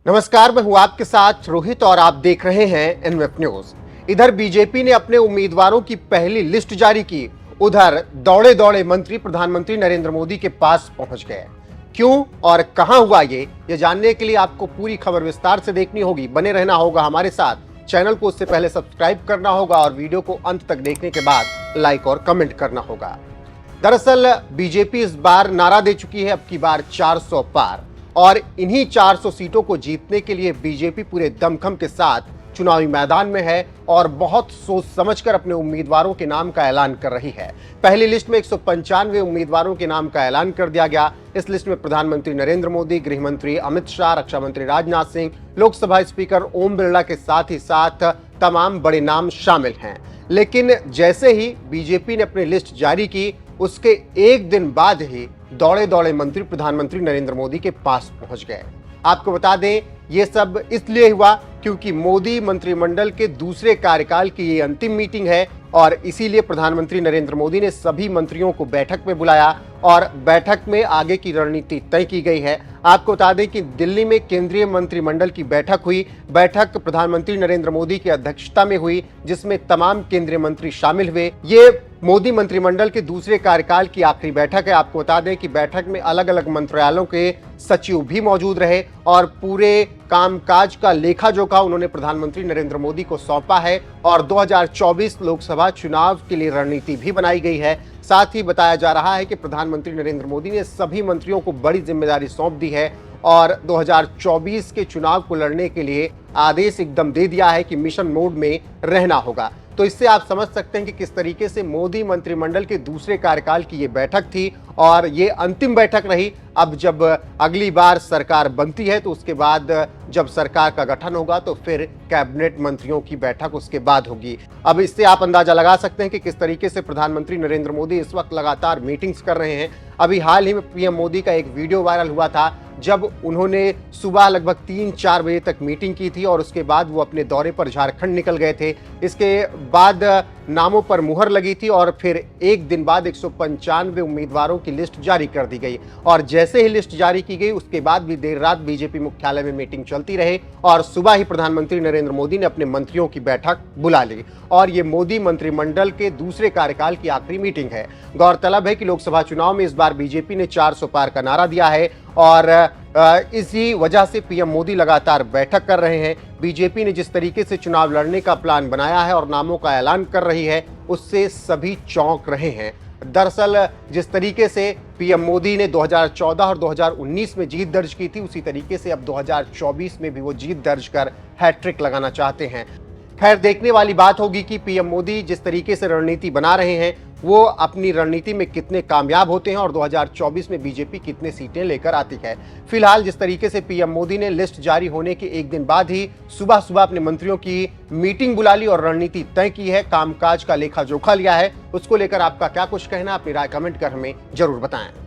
नमस्कार, मैं हूं आपके साथ रोहित और आप देख रहे हैं एनवेब न्यूज। इधर बीजेपी ने अपने उम्मीदवारों की पहली लिस्ट जारी की, उधर दौड़े दौड़े मंत्री प्रधानमंत्री नरेंद्र मोदी के पास पहुंच गए। क्यों और कहां हुआ ये जानने के लिए आपको पूरी खबर विस्तार से देखनी होगी। बने रहना होगा हमारे साथ। चैनल को उससे पहले सब्सक्राइब करना होगा और वीडियो को अंत तक देखने के बाद लाइक और कमेंट करना होगा। दरअसल बीजेपी इस बार नारा दे चुकी है, अब की बार 400 पार, और इन्हीं 400 सीटों को जीतने के लिए बीजेपी पूरे दमखम के साथ चुनावी मैदान में है और बहुत सोच समझकर अपने उम्मीदवारों के नाम का ऐलान कर रही है। पहली लिस्ट में 195 उम्मीदवारों के नाम का ऐलान कर दिया गया। इस लिस्ट में प्रधानमंत्री नरेंद्र मोदी, गृह मंत्री अमित शाह, रक्षा मंत्री राजनाथ सिंह, लोकसभा स्पीकर ओम बिरला के साथ ही साथ तमाम बड़े नाम शामिल हैं। लेकिन जैसे ही बीजेपी ने अपनी लिस्ट जारी की, उसके एक दिन बाद ही दौड़े दौड़े मंत्री प्रधानमंत्री नरेंद्र मोदी के पास पहुंच गए। आपको बता दें, ये सब इसलिए हुआ क्योंकि मोदी मंत्रिमंडल के दूसरे कार्यकाल की ये अंतिम मीटिंग है और इसीलिए प्रधानमंत्री नरेंद्र मोदी ने सभी मंत्रियों को बैठक में बुलाया और बैठक में आगे की रणनीति तय की गई है। आपको बता दें कि दिल्ली में केंद्रीय मंत्रिमंडल की बैठक हुई। बैठक प्रधानमंत्री नरेंद्र मोदी की अध्यक्षता में हुई, जिसमें तमाम केंद्रीय मंत्री शामिल हुए। ये मोदी मंत्रिमंडल के दूसरे कार्यकाल की आखिरी बैठक है। आपको बता दें कि बैठक में अलग अलग मंत्रालयों के सचिव भी मौजूद रहे और पूरे कामकाज का लेखा जोखा उन्होंने प्रधानमंत्री नरेंद्र मोदी को सौंपा है और 2024 लोकसभा चुनाव के लिए रणनीति भी बनाई गई है। साथ ही बताया जा रहा है कि प्रधानमंत्री नरेंद्र मोदी ने सभी मंत्रियों को बड़ी जिम्मेदारी सौंप दी है और 2024 के चुनाव को लड़ने के लिए आदेश एकदम दे दिया है कि मिशन मोड में रहना होगा। तो इससे आप समझ सकते हैं कि किस तरीके से मोदी मंत्रिमंडल के दूसरे कार्यकाल की ये बैठक थी और ये अंतिम बैठक रही। अब जब अगली बार सरकार बनती है तो उसके बाद जब सरकार का गठन होगा तो फिर कैबिनेट मंत्रियों की बैठक उसके बाद होगी। अब इससे आप अंदाजा लगा सकते हैं कि किस तरीके से प्रधानमंत्री नरेंद्र मोदी इस वक्त लगातार मीटिंग्स कर रहे हैं। अभी हाल ही में पीएम मोदी का एक वीडियो वायरल हुआ था जब उन्होंने सुबह लगभग 3-4 बजे तक मीटिंग की थी और उसके बाद वो अपने दौरे पर झारखंड निकल गए थे। इसके बाद नामों पर मुहर लगी थी और फिर एक दिन बाद 195 उम्मीदवारों की लिस्ट जारी कर दी गई और जैसे ही लिस्ट जारी की गई उसके बाद भी देर रात बीजेपी मुख्यालय में मीटिंग चलती रही और सुबह ही प्रधानमंत्री नरेंद्र मोदी ने अपने मंत्रियों की बैठक बुला ली और ये मोदी मंत्रिमंडल के दूसरे कार्यकाल की आखिरी मीटिंग है। गौरतलब है कि लोकसभा चुनाव में इस बार बीजेपी ने 400 पार का नारा दिया है और इसी वजह से पीएम मोदी लगातार बैठक कर रहे हैं। बीजेपी ने जिस तरीके से चुनाव लड़ने का प्लान बनाया है और नामों का ऐलान कर रही है, उससे सभी चौंक रहे हैं। दरअसल जिस तरीके से पीएम मोदी ने 2014 और 2019 में जीत दर्ज की थी, उसी तरीके से अब 2024 में भी वो जीत दर्ज कर हैट्रिक लगाना चाहते हैं। खैर, देखने वाली बात होगी कि पीएम मोदी जिस तरीके से रणनीति बना रहे हैं वो अपनी रणनीति में कितने कामयाब होते हैं और 2024 में बीजेपी कितने सीटें लेकर आती है। फिलहाल जिस तरीके से पीएम मोदी ने लिस्ट जारी होने के एक दिन बाद ही सुबह सुबह अपने मंत्रियों की मीटिंग बुला ली और रणनीति तय की है, कामकाज का लेखा जोखा लिया है, उसको लेकर आपका क्या कुछ कहना, अपनी राय कमेंट कर हमें जरूर बताएं।